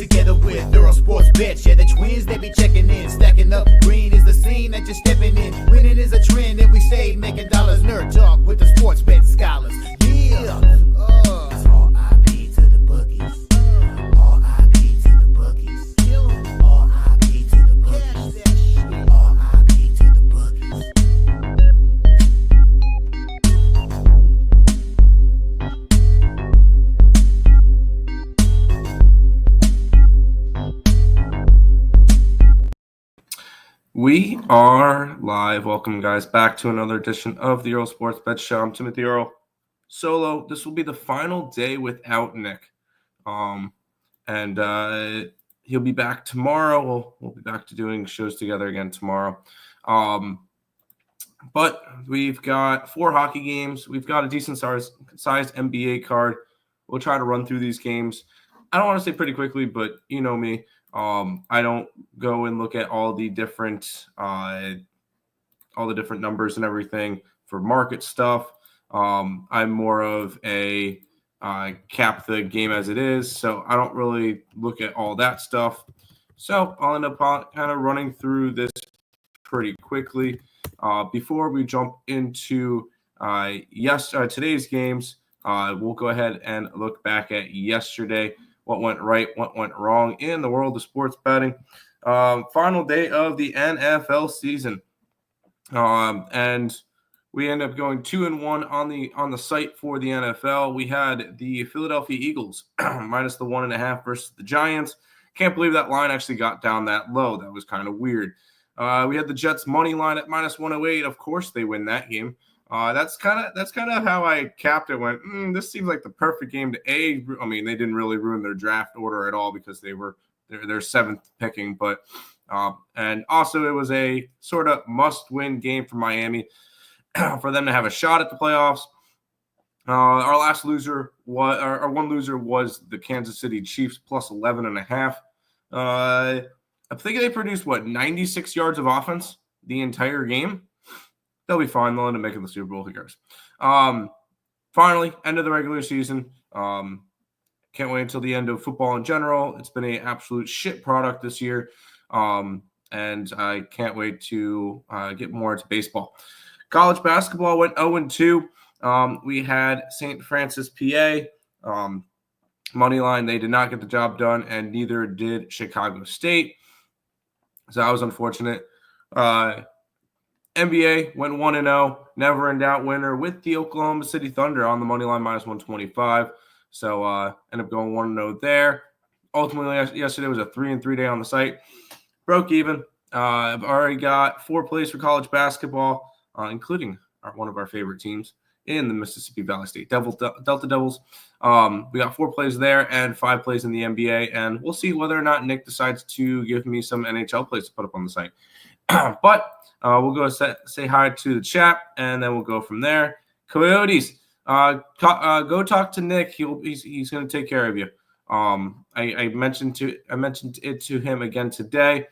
together with Earle Sports Bets. Yeah, the twins, they be checking in, stacking up. Green is the scene that you're stepping in. Winning is a trend, and we stay making dollars. Nerd talk with the sports bet scholars. Yeah, it's R.I.P. to the bookies. R.I.P. to the bookies. R.I.P. to the bookies. R.I.P. to the bookies. We are live. Welcome, guys, back to another edition of the Earle Sports Bet Show. I'm Timothy Earle. Solo. This will be the final day without Nick. He'll be back tomorrow. We'll be back to doing shows together again tomorrow. But we've got 4 hockey games. We've got a decent sized NBA card. We'll try to run through these games. I don't want to say pretty quickly, but you know me. I don't go and look at all the different numbers and everything for market stuff. I'm more of a cap the game as it is, so I don't really look at all that stuff. So I'll end up kind of running through this pretty quickly. Before we jump into today's games, we'll go ahead and look back at yesterday. What went right, what went wrong in the world of sports betting. Final day of the NFL season. And we end up going 2-1 on the site for the NFL. We had the Philadelphia Eagles minus the 1.5 versus the Giants. Can't believe that line actually got down that low. That was kind of weird. We had the Jets money line at minus 108. Of course they win that game. That's kind of how I capped it. Went, this seems like the perfect game to I mean, they didn't really ruin their draft order at all because they were their 7th picking, but and also it was a sort of must-win game for Miami for them to have a shot at the playoffs. Our one loser was the Kansas City Chiefs plus 11.5. I think they produced 96 yards of offense the entire game. They'll be fine. They'll end up making the Super Bowl. Who cares? Finally, end of the regular season. Can't wait until the end of football in general. It's been an absolute shit product this year. And I can't wait to get more into baseball. College basketball went 0-2. We had St. Francis, PA. Money line, they did not get the job done, and neither did Chicago State. So that was unfortunate. NBA went 1-0, never in doubt winner with the Oklahoma City Thunder on the money line minus 125. So ended up going 1-0 there. Ultimately, yesterday was a 3-3 day on the site. Broke even. I've already got 4 plays for college basketball, including one of our favorite teams in the Mississippi Valley State Delta Devils. We got 4 plays there and 5 plays in the NBA, and we'll see whether or not Nick decides to give me some NHL plays to put up on the site. But we'll go say hi to the chat, and then we'll go from there. Coyotes, go talk to Nick. He's going to take care of you. I mentioned it to him again today.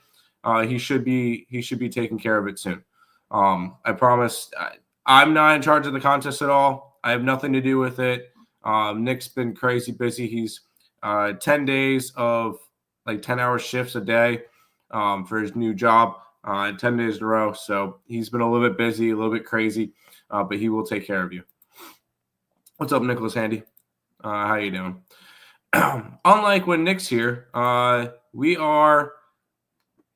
He should be taking care of it soon. I promise. I'm not in charge of the contest at all. I have nothing to do with it. Nick's been crazy busy. He's 10 days of 10-hour shifts a day for his new job. 10 days in a row. So he's been a little bit busy, a little bit crazy, but he will take care of you. What's up, Nicholas Handy? How you doing? Unlike when Nick's here, we are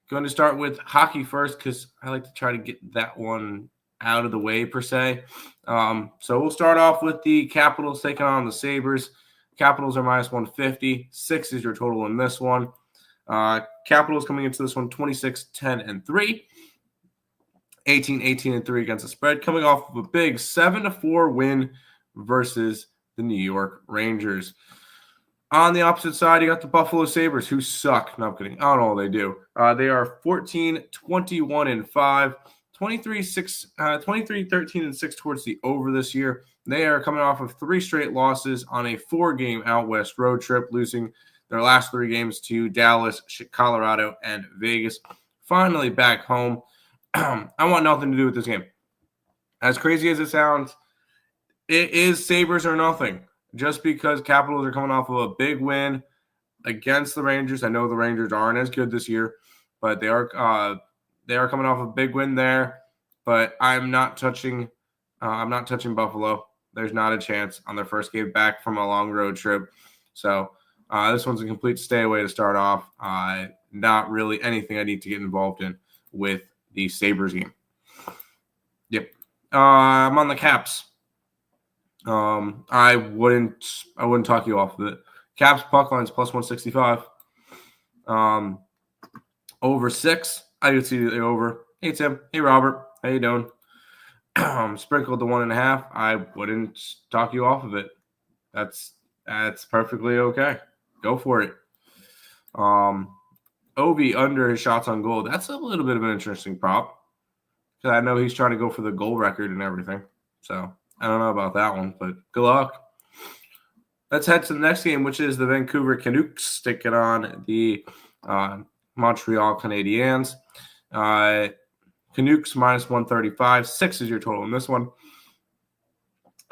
going to start with hockey first because I like to try to get that one out of the way, per se. So we'll start off with the Capitals taking on the Sabres. Capitals are minus 150. 6 is your total in this one. Capitals coming into this one 26-10-3, 18-18-3 against the spread, coming off of a big 7-4 win versus the New York Rangers. On the opposite side, you got the Buffalo Sabres, who suck. No, I'm kidding. I don't know what they do. They are 14-21-5, 23-13-6 towards the over this year. They are coming off of 3 straight losses on a 4-game out west road trip, losing their last 3 games to Dallas, Colorado, and Vegas. Finally back home. I want nothing to do with this game. As crazy as it sounds, it is Sabres or nothing. Just because Capitals are coming off of a big win, against the Rangers. I know the Rangers aren't as good this year, but they are coming off a big win there. But I'm not touching Buffalo. There's not a chance on their first game back from a long road trip. So this one's a complete stay away to start off. Not really anything I need to get involved in with the Sabres game. Yep. I'm on the Caps. I wouldn't talk you off of it. Caps puck lines plus 165. Over 6. I could see the over. Hey Tim. Hey Robert. How you doing? Sprinkled the 1.5. I wouldn't talk you off of it. That's perfectly okay. Go for it. Ovi under his shots on goal. That's a little bit of an interesting prop because I know he's trying to go for the goal record and everything. So I don't know about that one, but good luck. Let's head to the next game, which is the Vancouver Canucks taking on the Montreal Canadiens. Canucks minus 135. 6 is your total in this one.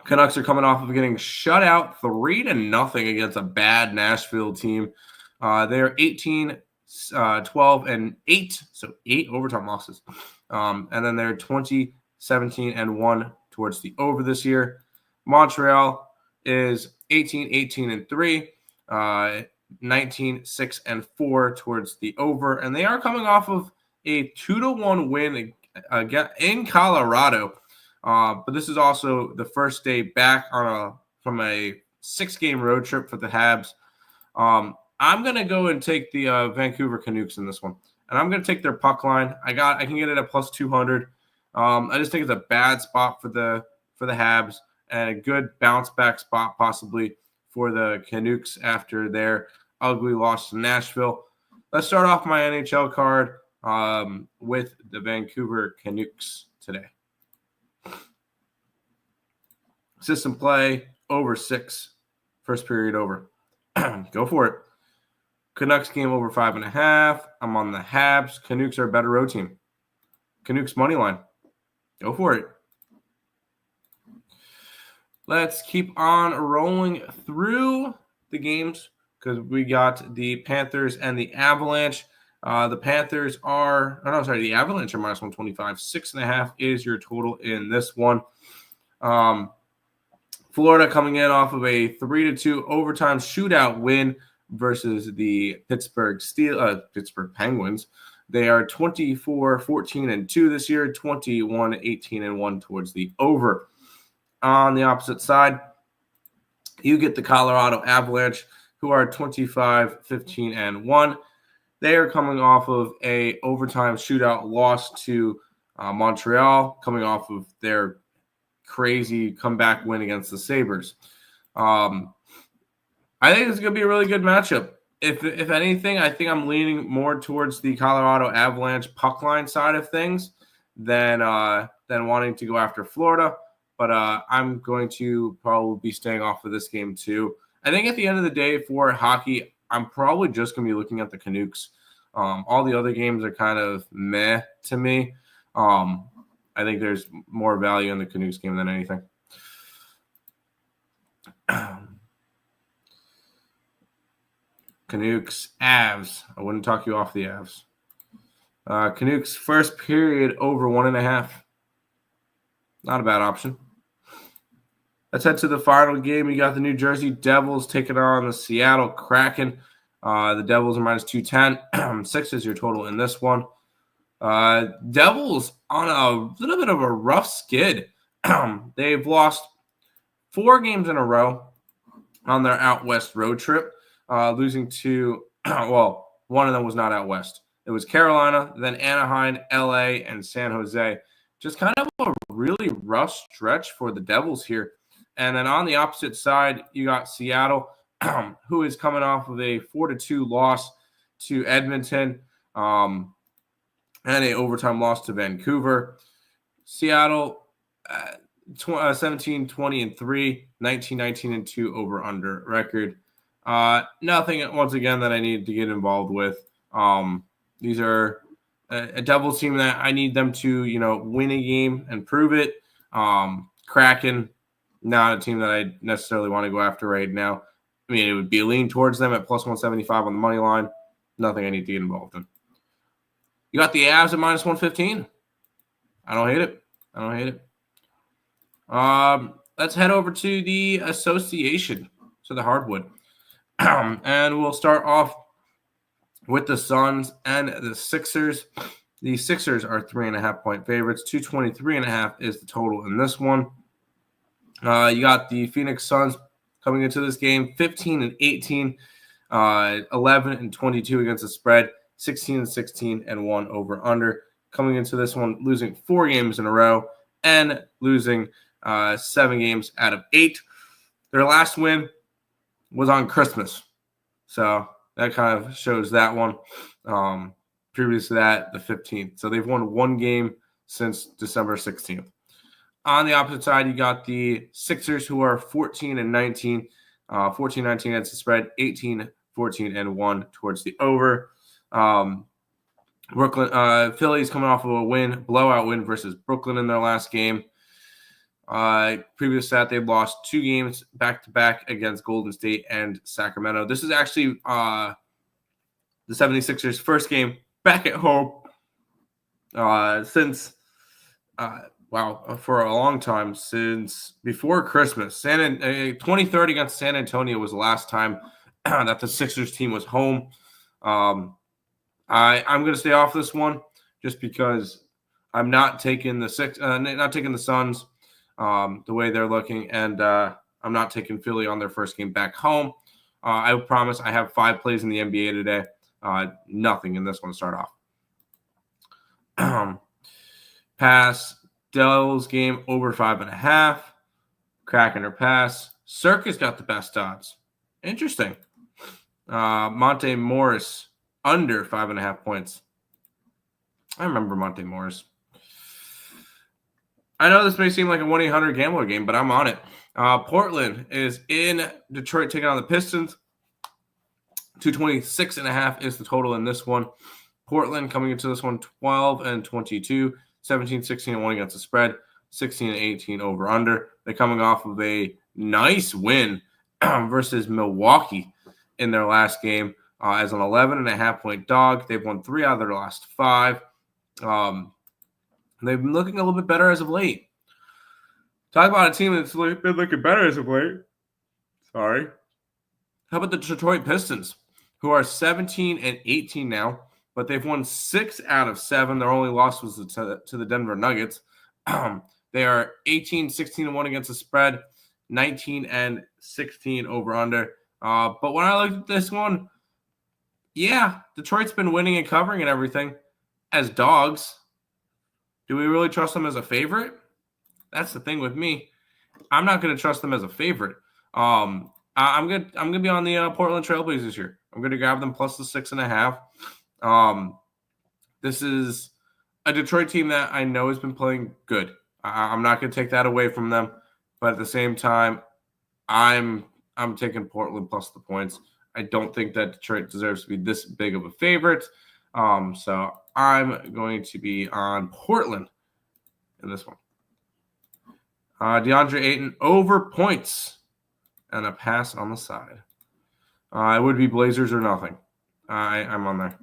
Canucks are coming off of getting shut out 3-0 against a bad Nashville team. They're 18, 12, and 8. So 8 overtime losses. And then they're 20, 17, and 1 towards the over this year. Montreal is 18, 18, and 3. 19, 6, and 4 towards the over. And they are coming off of a 2-1 win again in Colorado. But this is also the first day back from a 6-game road trip for the Habs. I'm going to go and take the Vancouver Canucks in this one. And I'm going to take their puck line. I can get it at plus 200. I just think it's a bad spot for the Habs and a good bounce back spot possibly for the Canucks after their ugly loss to Nashville. Let's start off my NHL card with the Vancouver Canucks today. System play over 6. First period over. Go for it. Canucks game over 5.5. I'm on the Habs. Canucks are a better road team. Canucks money line. Go for it. Let's keep on rolling through the games because we got the Panthers and the Avalanche. The Avalanche are minus 125. 6.5 is your total in this one. Florida coming in off of a 3-2 overtime shootout win versus the Pittsburgh Penguins. They are 24-14-2 this year, 21-18-1 towards the over. On the opposite side, you get the Colorado Avalanche, who are 25-15-1. They are coming off of a overtime shootout loss to Montreal, coming off of their crazy comeback win against the Sabres. I think it's going to be a really good matchup. If anything, I think I'm leaning more towards the Colorado Avalanche puck line side of things than wanting to go after Florida. But I'm going to probably be staying off of this game too. I think at the end of the day for hockey, I'm probably just going to be looking at the Canucks. All the other games are kind of meh to me. I think there's more value in the Canucks game than anything. Canucks, Avs. I wouldn't talk you off the Avs. Canucks first period over 1.5. Not a bad option. Let's head to the final game. You got the New Jersey Devils taking on the Seattle Kraken. The Devils are minus 210. 6 is your total in this one. Devils on a little bit of a rough skid. They've lost 4 games in a row on their out west road trip, losing to, one of them was not out west. It was Carolina, then Anaheim, LA, and San Jose. Just kind of a really rough stretch for the Devils here. And then on the opposite side, you got Seattle, who is coming off of a 4-2 loss to Edmonton and a overtime loss to Vancouver. Seattle, 17-20-3, 19-19-2 over-under record. Nothing, once again, that I need to get involved with. These are a Devils team that I need them to, win a game and prove it. Kraken, not a team that I necessarily want to go after right now. I mean, it would be a lean towards them at plus 175 on the money line. Nothing I need to get involved in. You got the Avs at minus 115. I don't hate it. Let's head over to the association, so the hardwood. And we'll start off with the Suns and the Sixers. The Sixers are 3.5-point favorites. 223.5 is the total in this one. You got the Phoenix Suns coming into this game 15-18, 11-22 against the spread, 16-16 and 1 over under. Coming into this one, losing 4 games in a row and losing 7 games out of 8. Their last win was on Christmas, so that kind of shows that one. Previous to that, the 15th. So they've won 1 game since December 16th. On the opposite side, you got the Sixers, who are 14-19, 14-19 against the spread, 18-14 and 1 towards the over. Brooklyn, Philly's coming off of a blowout win versus Brooklyn in their last game. Previous to that, they've lost 2 games back-to-back against Golden State and Sacramento. This is actually the 76ers' first game back at home since for a long time, since before Christmas. 2030 against San Antonio was the last time that the Sixers team was home. I'm going to stay off this one just because I'm not taking the Suns the way they're looking, and I'm not taking Philly on their first game back home. I promise I have 5 plays in the NBA today. Nothing in this one to start off. Pass. Dell's game over 5.5. Cracking her pass. Circus got the best odds. Interesting. Monte Morris under 5.5 points. I remember Monte Morris. I know this may seem like a 1-800 gambler game, but I'm on it. Portland is in Detroit taking on the Pistons. 226.5 is the total in this one. Portland coming into this one 12-22, 17-16 and 1 against the spread, 16-18 over under. They're coming off of a nice win versus Milwaukee in their last game as an 11.5-point dog. They've won 3 out of their last 5. They've been looking a little bit better as of late. Talk about a team that's been looking better as of late. Sorry. How about the Detroit Pistons, who are 17-18 now, but they've won 6 out of 7. Their only loss was to the Denver Nuggets. They are 18-16 and 1 against the spread, 19-16 over under. But when I looked at this one, yeah, Detroit's been winning and covering and everything as dogs. Do we really trust them as a favorite? That's the thing with me. I'm not going to trust them as a favorite. I'm gonna be on the Portland Trailblazers here. I'm gonna grab them plus the 6.5. This is a Detroit team that I know has been playing good. I'm not gonna take that away from them, but at the same time, I'm taking Portland plus the points. I don't think that Detroit deserves to be this big of a favorite. So I'm going to be on Portland in this one. DeAndre Ayton over points and a pass on the side. It would be Blazers or nothing. I'm on there.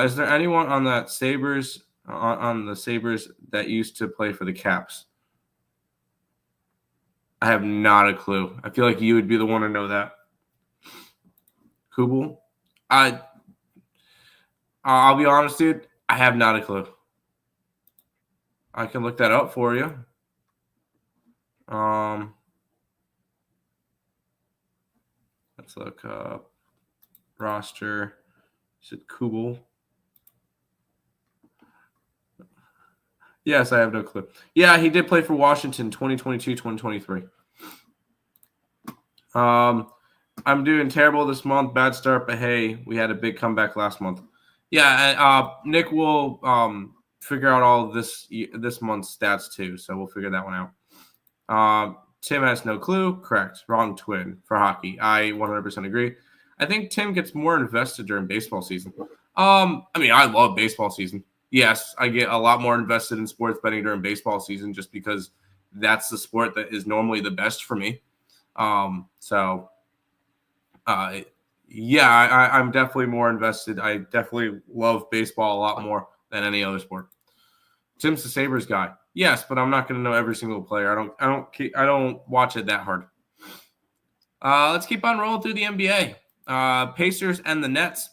Is there anyone on that Sabres on the Sabres that used to play for the Caps? I have not a clue. I feel like you would be the one to know that. Kubel? I'll be honest, dude. I have not a clue. I can look that up for you. Let's look up roster. Is it Kubel? Yes, I have no clue. Yeah, he did play for Washington 2022-2023. I'm doing terrible this month. Bad start, but hey, we had a big comeback last month. Yeah, Nick will figure out all of this month's stats too, so we'll figure that one out. Tim has no clue. Correct. Wrong twin for hockey. I 100% agree. I think Tim gets more invested during baseball season. I mean, I love baseball season. Yes, I get a lot more invested in sports betting during baseball season just because that's the sport that is normally the best for me. So Yeah, I'm definitely more invested. I definitely love baseball a lot more than any other sport. Tim's the Sabres guy. Yes, but I'm not going to know every single player. I don't watch it that hard. Let's keep on rolling through the NBA. Pacers and the Nets.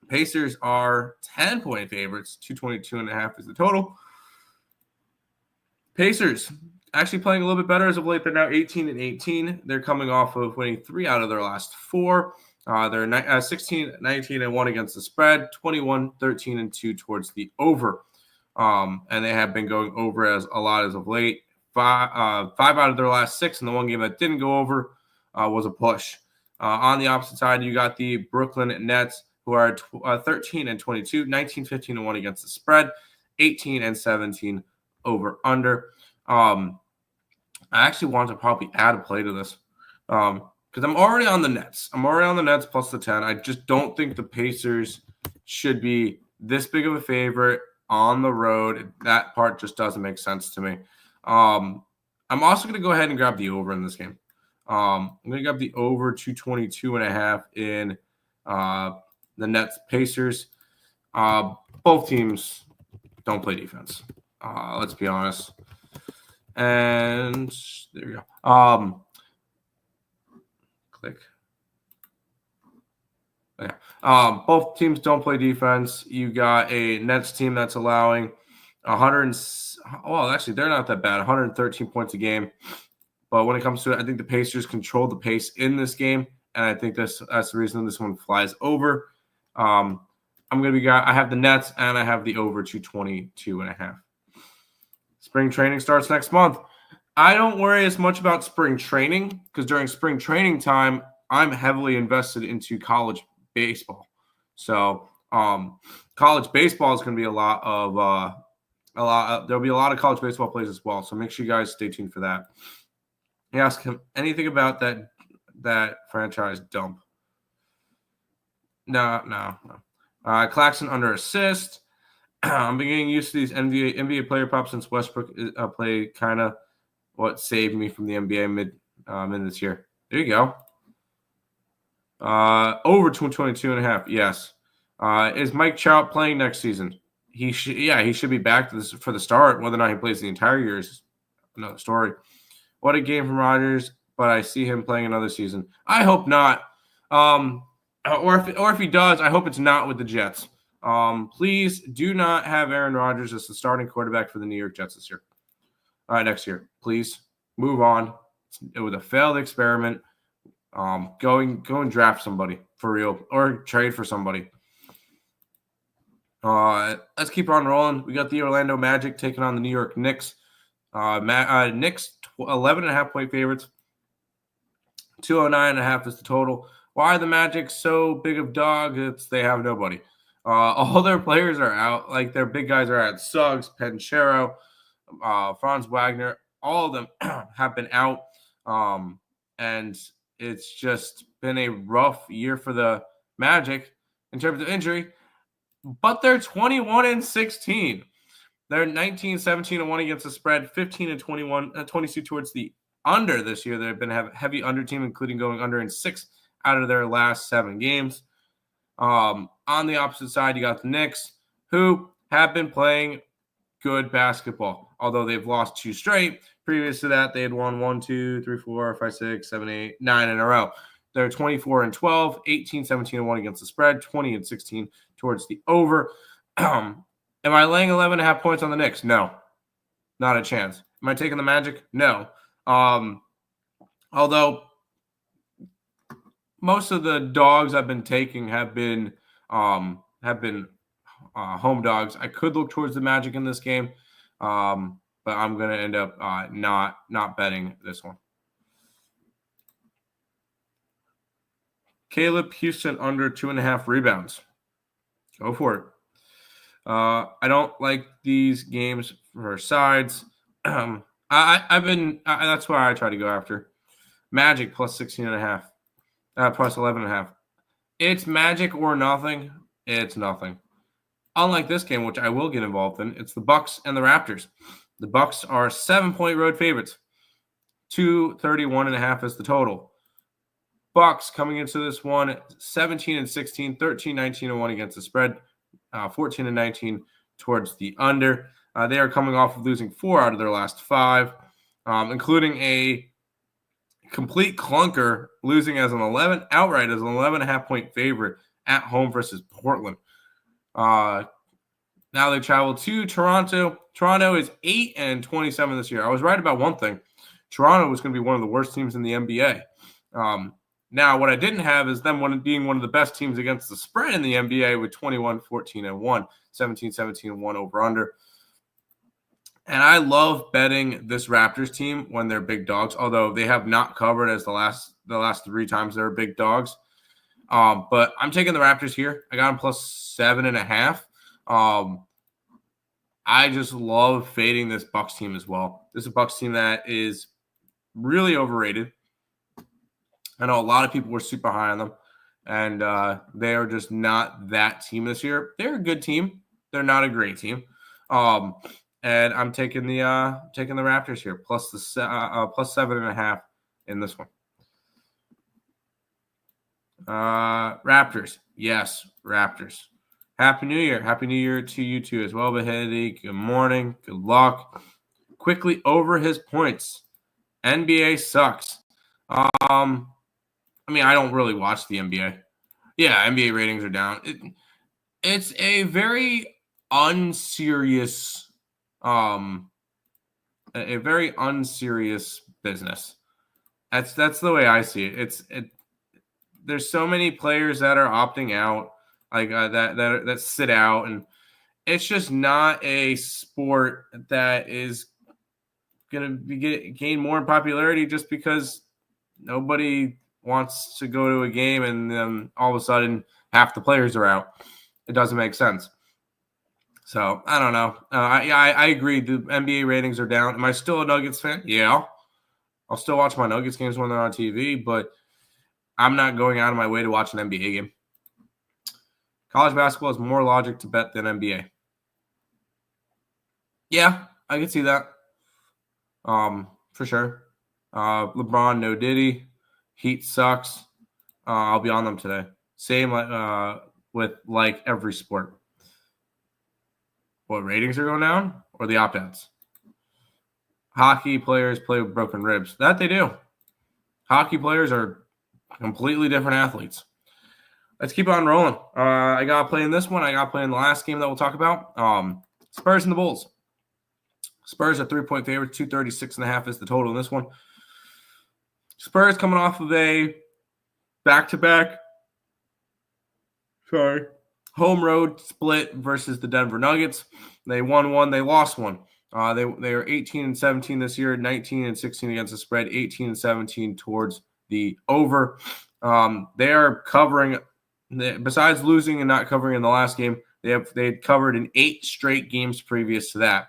Pacers are 10-point favorites. 222.5 is the total. Pacers actually playing a little bit better as of late. They're now 18-18. They're coming off of winning 3 out of their last 4. They're 16-19-1 against the spread, 21-13-2 towards the over. And they have been going over as a lot as of late. 5 out of their last 6, and the one game that didn't go over was a push. On the opposite side, you got the Brooklyn Nets, who are 13-22, 19-15-1 against the spread, 18-17 over under. I actually want to probably add a play to this because I'm already on the Nets. I'm already on the Nets plus the 10. I just don't think the Pacers should be this big of a favorite on the road. That part just doesn't make sense to me. I'm also going to go ahead and grab the over in this game. I'm going to grab the over 222.5 in the Nets Pacers. Both teams don't play defense. Let's be honest. And there we go. Click. Yeah. Both teams don't play defense. You got a Nets team that's allowing 100. Well, actually, they're not that bad. 113 points a game. But when it comes to it, I think the Pacers control the pace in this game, and I think that's the reason this one flies over. I have the Nets, and I have the over 222.5. Spring training starts next month. I don't worry as much about spring training because during spring training time, I'm heavily invested into college baseball. So college baseball is going to be there'll be a lot of college baseball plays as well. So make sure you guys stay tuned for that. You ask him anything about that franchise dump. No. Claxton under assist. I'm getting used to these NBA player props since Westbrook played kind of what saved me from the NBA mid this year. There you go. Over 222.5. Yes. Is Mike Trout playing next season? He should be back for the start. Whether or not he plays the entire year is another story. What a game from Rodgers, but I see him playing another season. I hope not. Or if he does, I hope it's not with the Jets. Please do not have Aaron Rodgers as the starting quarterback for the New York Jets this year. Next year. Please move on. It was a failed experiment. Go and draft somebody for real or trade for somebody. Let's keep on rolling. We got the Orlando Magic taking on the New York Knicks. Knicks 11.5-point favorites. 209.5 is the total. Why are the Magic so big of dogs? They have nobody. All their players are out. Like their big guys are out. Suggs, Panchero, Franz Wagner. All of them have been out. And it's just been a rough year for the Magic in terms of injury. But they're 21-16. They're 19-17-1 against the spread, 15-21, 22 towards the under this year. They've been a heavy under team, including going under in 6 out of their last 7 games. On the opposite side, you got the Knicks, who have been playing good basketball, although they've lost 2 straight. Previous to that, they had won 1, 2, 3, 4, 5, 6, 7, 8, 9 in a row. They're 24-12, 18-17-1 against the spread, 20-16 towards the over. Am I laying 11.5 points on the Knicks? No, not a chance. Am I taking the Magic? No. Although most of the dogs I've been taking have been home dogs. I could look towards the Magic in this game, but I'm going to end up not betting this one. Caleb Houston under 2.5 rebounds. Go for it. I don't like these games for sides. That's where I try to go after. Magic plus 16.5. Plus 11.5. It's Magic or nothing. It's nothing. Unlike this game, which I will get involved in, it's the Bucks and the Raptors. The Bucks are 7-point road favorites. 231.5 is the total. Bucks coming into this one 17-16, 13-19-1 against the spread, 14-19 towards the under. They are coming off of losing 4 out of their last 5, including a complete clunker, losing outright as an 11.5-point favorite at home versus Portland. Now they travel to Toronto. Toronto is 8-27 this year. I was right about one thing. Toronto was going to be one of the worst teams in the NBA. Now, what I didn't have is them being one of the best teams against the spread in the NBA with 21-14-1, 17-17-1 over under. And I love betting this Raptors team when they're big dogs, although they have not covered as the last 3 times they're big dogs. But I'm taking the Raptors here. I got them plus 7.5. I just love fading this Bucks team as well. This is a Bucks team that is really overrated. I know a lot of people were super high on them, and they are just not that team this year. They're a good team. They're not a great team. And I'm taking the Raptors here, plus 7.5 in this one. Raptors. Yes, Raptors. Happy New Year. Happy New Year to you too as well, Bahedi. Good morning. Good luck. Quickly over his points. NBA sucks. I don't really watch the NBA. Yeah, NBA ratings are down. It's a very unserious business. That's the way I see it. There's so many players that are opting out, like that sit out, and it's just not a sport that is going to gain more in popularity just because nobody wants to go to a game and then all of a sudden half the players are out. It doesn't make sense. So I don't know. I agree. The NBA ratings are down. Am I still a Nuggets fan? Yeah. I'll still watch my Nuggets games when they're on TV, but I'm not going out of my way to watch an NBA game. College basketball has more logic to bet than NBA. Yeah, I can see that. For sure. LeBron, no Diddy. Heat sucks. I'll be on them today. Same with like every sport. What, ratings are going down? Or the opt-outs? Hockey players play with broken ribs. That they do. Hockey players are completely different athletes. Let's keep on rolling. I got playing this one. I got playing the last game that we'll talk about. Spurs and the Bulls. Spurs are 3-point favorites. 236.5 is the total in this one. Spurs coming off of a back-to-back home road split versus the Denver Nuggets. They won one. They lost one. They are 18-17 this year, 19-16 against the spread, 18-17 towards the over. They are covering. Besides losing and not covering in the last game, they had covered in 8 straight games previous to that.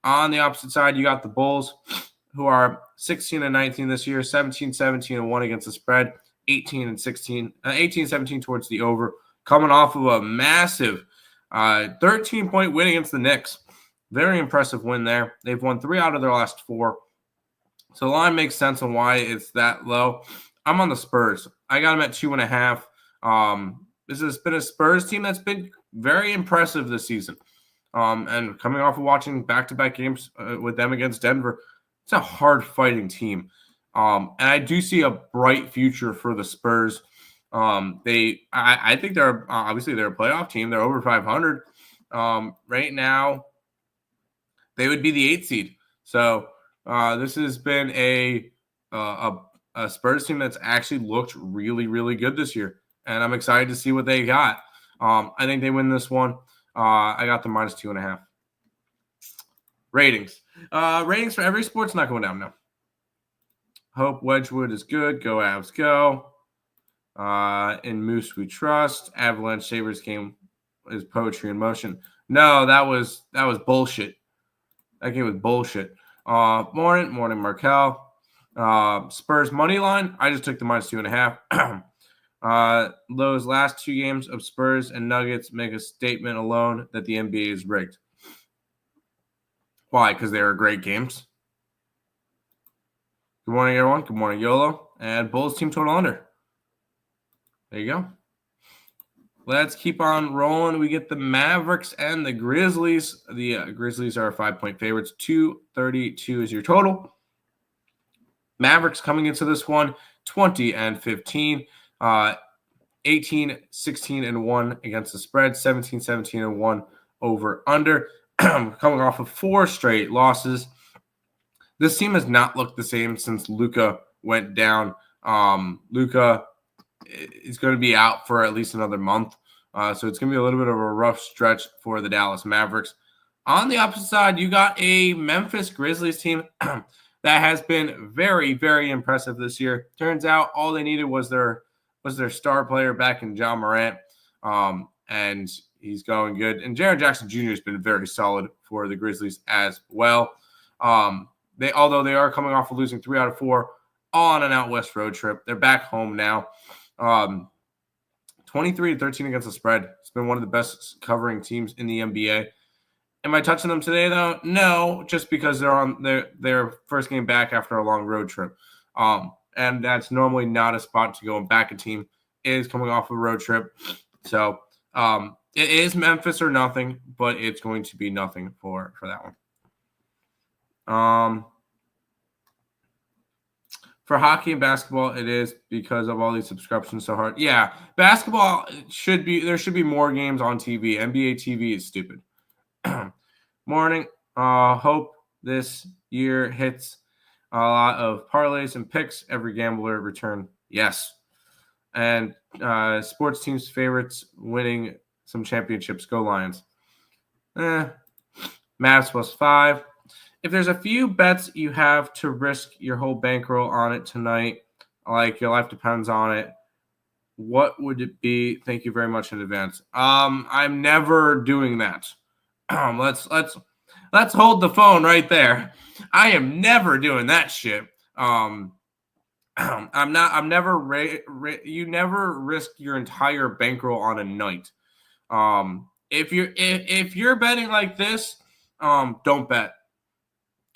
On the opposite side, you got the Bulls, who are 16-19 this year, 17-17-1 against the spread, 18-17 towards the over, coming off of a massive 13-point win against the Knicks. Very impressive win there. They've won 3 out of their last 4. So the line makes sense on why it's that low. I'm on the Spurs. I got them at 2.5. This has been a Spurs team that's been very impressive this season. And coming off of watching back-to-back games with them against Denver, it's a hard-fighting team. And I do see a bright future for the Spurs. I think they're obviously they're a playoff team. They're over 500 right now. They would be the 8th seed. So this has been a Spurs team that's actually looked really, really good this year, and I'm excited to see what they got. I think they win this one. I got the minus 2.5. Ratings. Ratings for every sport's not going down now. Hope Wedgwood is good. Go Avs, go. In Moose we trust. Avalanche Sabres game is poetry in motion. No, that was bullshit. That game was bullshit. Morning, Markel. Spurs money line. I just took the minus 2.5. Those last 2 games of Spurs and Nuggets make a statement alone that the NBA is rigged. Why? Because they were great games. Good morning, everyone. Good morning, YOLO. And Bulls team total under. There you go. Let's keep on rolling. We get the Mavericks and the Grizzlies. The Grizzlies are 5-point favorites. 232 is your total. Mavericks coming into this one 20-15, 18-16-1 against the spread, 17-17-1 over under. Coming off of 4 straight losses. This team has not looked the same since Luka went down. Luka is going to be out for at least another month. So it's going to be a little bit of a rough stretch for the Dallas Mavericks. On the opposite side, you got a Memphis Grizzlies team that has been very, very impressive this year. Turns out all they needed was their star player back in John Morant, and he's going good. And Jaren Jackson Jr. has been very solid for the Grizzlies as well. Although they are coming off of losing 3 out of 4 on an out west road trip, they're back home now. 23-13 against the spread. It's been one of the best covering teams in the NBA. Am I touching them today, though? No, just because they're on their first game back after a long road trip. And that's normally not a spot to go and back a team. It is coming off a road trip. So it is Memphis or nothing, but it's going to be nothing for that one. For hockey and basketball, it is because of all these subscriptions so hard. Yeah, basketball there should be more games on TV. NBA TV is stupid. Morning. Hope this year hits a lot of parlays and picks. Every gambler return. Yes. And sports teams' favorites winning some championships. Go Lions. Mavs +5. If there's a few bets you have to risk your whole bankroll on it tonight, like your life depends on it, what would it be? Thank you very much in advance. I'm never doing that. Let's hold the phone right there. I am never doing that shit. You never risk your entire bankroll on a night. If you're betting like this, don't bet.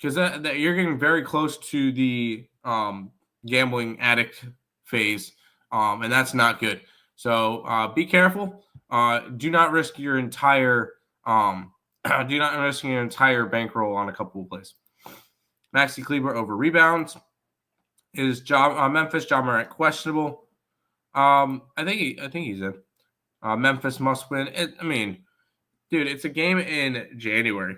Because that you're getting very close to the gambling addict phase, and that's not good. So be careful. Do not risk your entire bankroll on a couple of plays. Maxi Kleber over rebounds. Is Memphis John Morant questionable? I think he's in. Memphis must win. Dude, it's a game in January.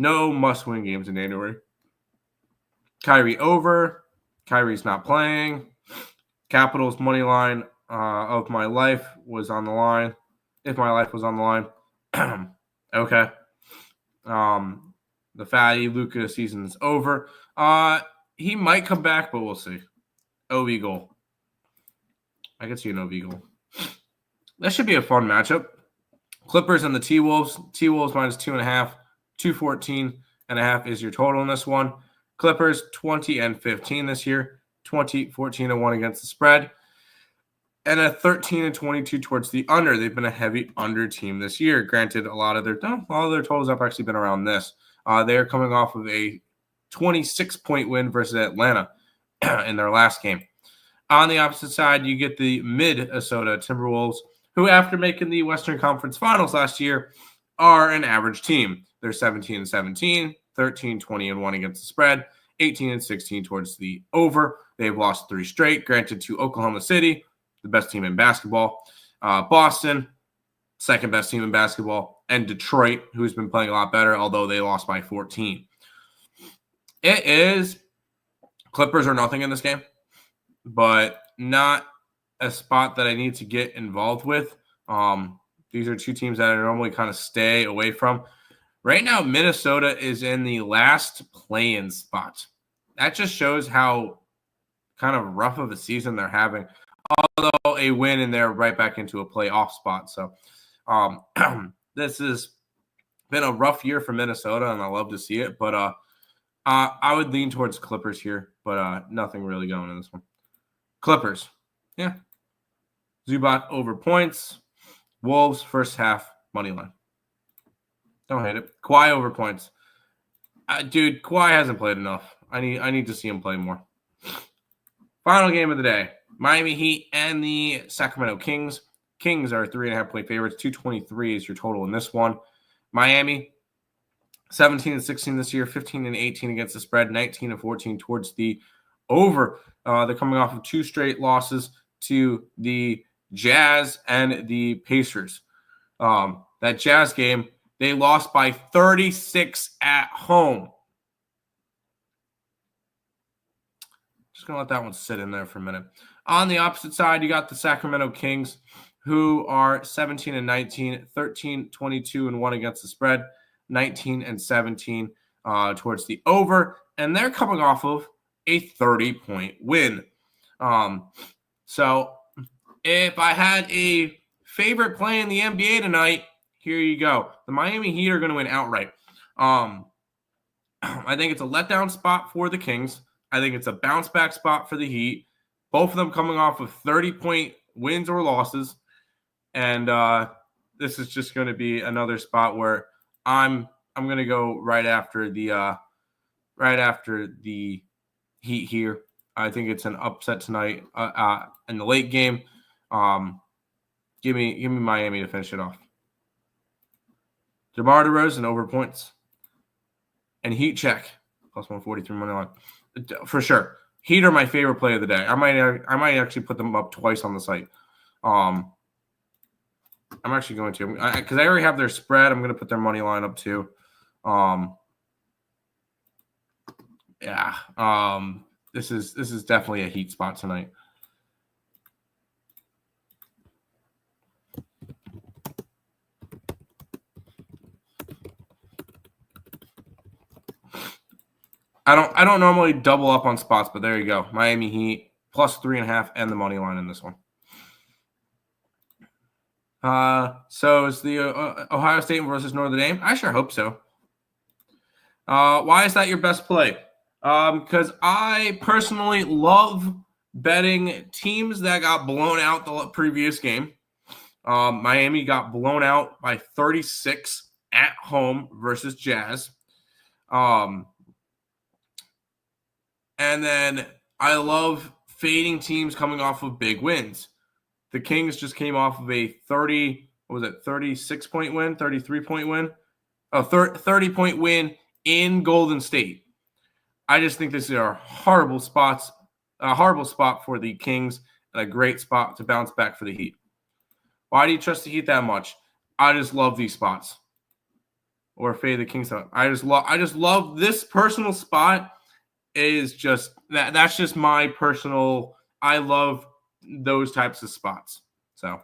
No must-win games in January. Kyrie over. Kyrie's not playing. Capitals money line of my life was on the line. If my life was on the line. Okay. The fatty Luka season's over. He might come back, but we'll see. OV goal. I can see an OV goal. That should be a fun matchup. Clippers and the T-Wolves. T-Wolves -2.5. 214.5 is your total in this one. Clippers 20-15 this year, 20-14-1 against the spread, and a 13-22 towards the under. They've been a heavy under team this year. Granted, a lot of their totals have actually been around this. They are coming off of a 26-point win versus Atlanta in their last game. On the opposite side, you get the Minnesota Timberwolves, who after making the Western Conference Finals last year are an average team. They're 17-17, 13-20-1 against the spread, 18-16 towards the over. They've lost 3 straight, granted to Oklahoma City, the best team in basketball, Boston, second best team in basketball, and Detroit, who's been playing a lot better, although they lost by 14. It is Clippers or nothing in this game, but not a spot that I need to get involved with. These are 2 teams that I normally kind of stay away from. Right now, Minnesota is in the last play-in spot. That just shows how kind of rough of a season they're having. Although a win and they're right back into a playoff spot. So this has been a rough year for Minnesota, and I love to see it. But I would lean towards Clippers here, but nothing really going in this one. Clippers, yeah. Zubac over points. Wolves first half money line. Don't hate it. Kawhi over points. Dude, Kawhi hasn't played enough. I need to see him play more. Final game of the day. Miami Heat and the Sacramento Kings. Kings are 3.5-point favorites. 223 is your total in this one. Miami, 17-16 this year, 15-18 against the spread, 19-14 towards the over. They're coming off of 2 straight losses to the Jazz and the Pacers. That Jazz game, they lost by 36 at home. Just going to let that one sit in there for a minute. On the opposite side, you got the Sacramento Kings, who are 17-19, 13-22-1 against the spread, 19-17 towards the over, and they're coming off of a 30-point win. So if I had a favorite play in the NBA tonight, here you go. The Miami Heat are going to win outright. I think it's a letdown spot for the Kings. I think it's a bounce back spot for the Heat. Both of them coming off of 30-point wins or losses. And this is just going to be another spot where I'm going to go right after the Heat here. I think it's an upset tonight in the late game. Give me Miami to finish it off. DeMar DeRozan over points and Heat check plus 143 money line for sure. Heat are my favorite play of the day. I might actually put them up twice on the site. I'm actually going to because I already have their spread. I'm going to put their money line up too. This is definitely a Heat spot tonight. I don't normally double up on spots, but there you go. Miami Heat plus 3.5 and the money line in this one. So is the Ohio State versus Notre Dame? I sure hope so. Why is that your best play? Because I personally love betting teams that got blown out the previous game. Miami got blown out by 36 at home versus Jazz. And then I love fading teams coming off of big wins. The Kings just came off of a 36-point win, 33-point win? 30-point win in Golden State. I just think this is a horrible spot for the Kings and a great spot to bounce back for the Heat. Why do you trust the Heat that much? I just love these spots. Or fade the Kings out. I just love this personal spot. Is just that's just my personal. I love those types of spots. So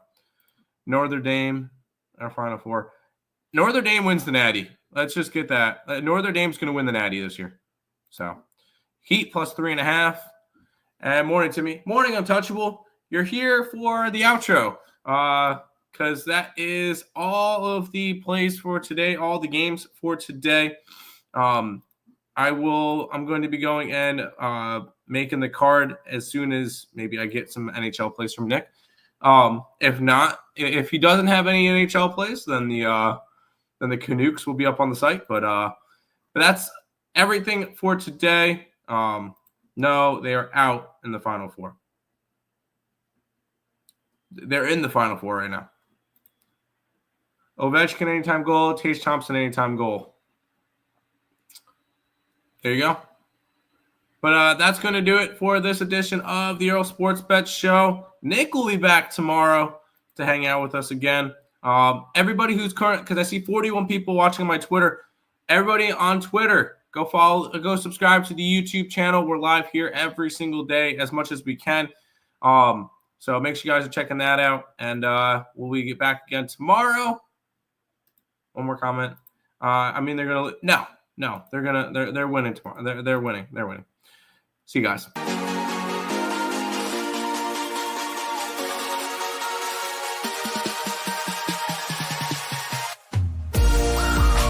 Notre Dame, our Final Four. Notre Dame wins the Natty. Let's just get that. Notre Dame's going to win the Natty this year. So Heat plus 3.5. And morning, Timmy. Morning, Untouchable. You're here for the outro. Because that is all of the plays for today, all the games for today. I'm going to be going and making the card as soon as maybe I get some NHL plays from Nick. If not, if he doesn't have any NHL plays, then the Canucks will be up on the site. But that's everything for today. No, they are out in the Final Four. They're in the Final Four right now. Ovechkin anytime goal, Tage Thompson anytime goal. There you go. But that's going to do it for this edition of the Earle Sports Bet Show. Nick will be back tomorrow to hang out with us again. Everybody who's current, because I see 41 people watching my Twitter. Everybody on Twitter, go subscribe to the YouTube channel. We're live here every single day as much as we can. So make sure you guys are checking that out. And will we get back again tomorrow? One more comment. They're going to – No, they're winning tomorrow. They're winning. See you guys.